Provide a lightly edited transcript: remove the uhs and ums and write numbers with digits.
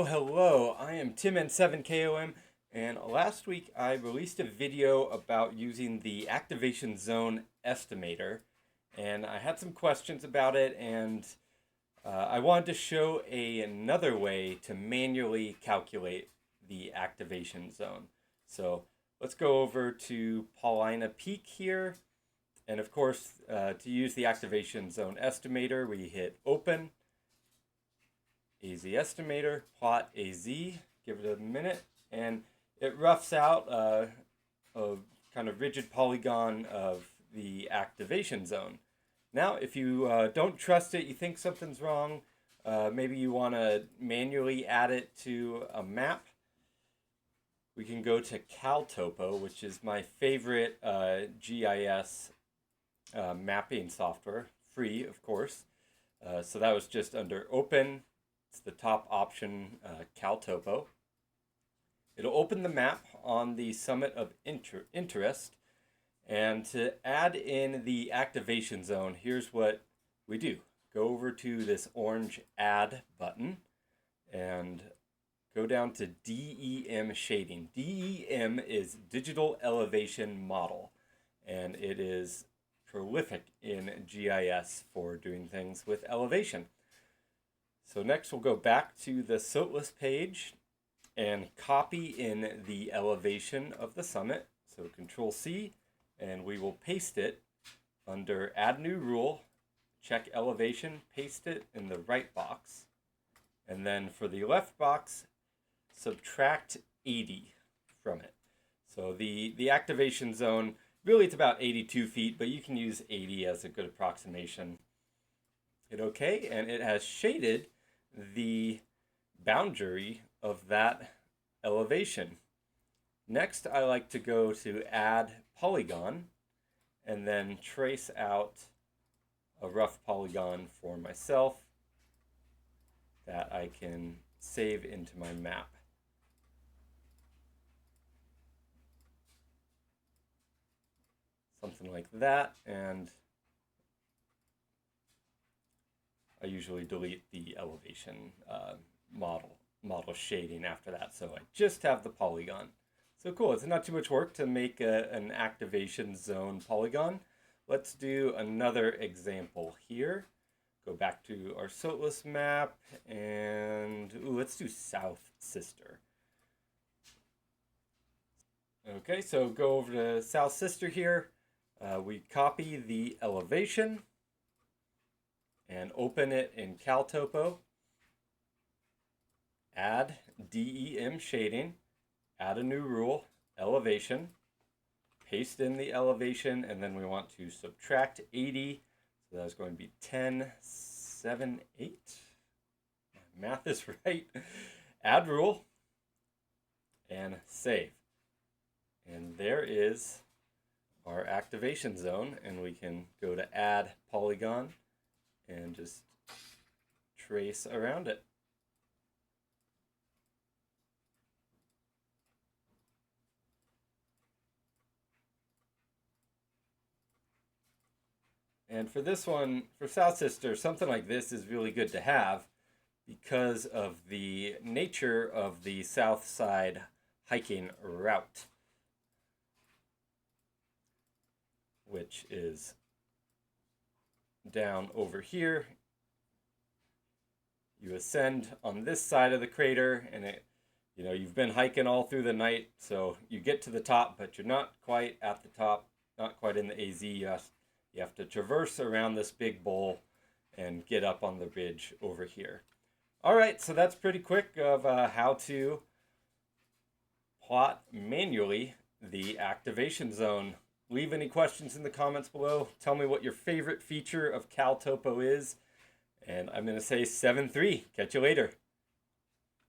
Hello, I am Tim N7KOM, and last week I released a video about using the activation zone estimator, and I had some questions about it, and I wanted to show another way to manually calculate the activation zone. So let's go over to Paulina Peak here, and of course, to use the activation zone estimator, we hit Open. AZ estimator, plot AZ, give it a minute, and it roughs out a kind of rigid polygon of the activation zone. Now, if you don't trust it, you think something's wrong, maybe you want to manually add it to a map, we can go to CalTopo, which is my favorite GIS mapping software, free, of course. So that was just under Open. It's the top option, CalTopo. It'll open the map on the summit of interest. And to add in the activation zone, here's what we do. Go over to this orange Add button and go down to DEM Shading. DEM is Digital Elevation Model, and it is prolific in GIS for doing things with elevation. So next we'll go back to the Sotl.as page and copy in the elevation of the summit. So Control C, and we will paste it under Add New Rule, check elevation, paste it in the right box. And then for the left box, subtract 80 from it. So the activation zone, really it's about 82 feet, but you can use 80 as a good approximation. Hit OK, and it has shaded the boundary of that elevation. Next, I like to go to Add Polygon and then trace out a rough polygon for myself that I can save into my map. Something like that, and I usually delete the elevation model shading after that, so I just have the polygon. So cool, it's not too much work to make an activation zone polygon. Let's do another example here. Go back to our Sotl.as map, and let's do South Sister. Okay, so go over to South Sister here. We copy the elevation and open it in CalTopo, add DEM shading, add a new rule, elevation, paste in the elevation, and then we want to subtract 80, so that's going to be 10, 7, 8. My math is right. Add rule, and save. And there is our activation zone, and we can go to Add Polygon and just trace around it. And for this one, for South Sister, something like this is really good to have because of the nature of the south side hiking route, which is down over here. You ascend on this side of the crater, and you've been hiking all through the night, so you get to the top, but you're not quite at the top, not quite in the AZ. You have to traverse around this big bowl and get up on the ridge over here. All right, so that's pretty quick of how to plot manually the activation zone. Leave any questions in the comments below. Tell me what your favorite feature of CalTopo is. And I'm going to say 7-3. Catch you later.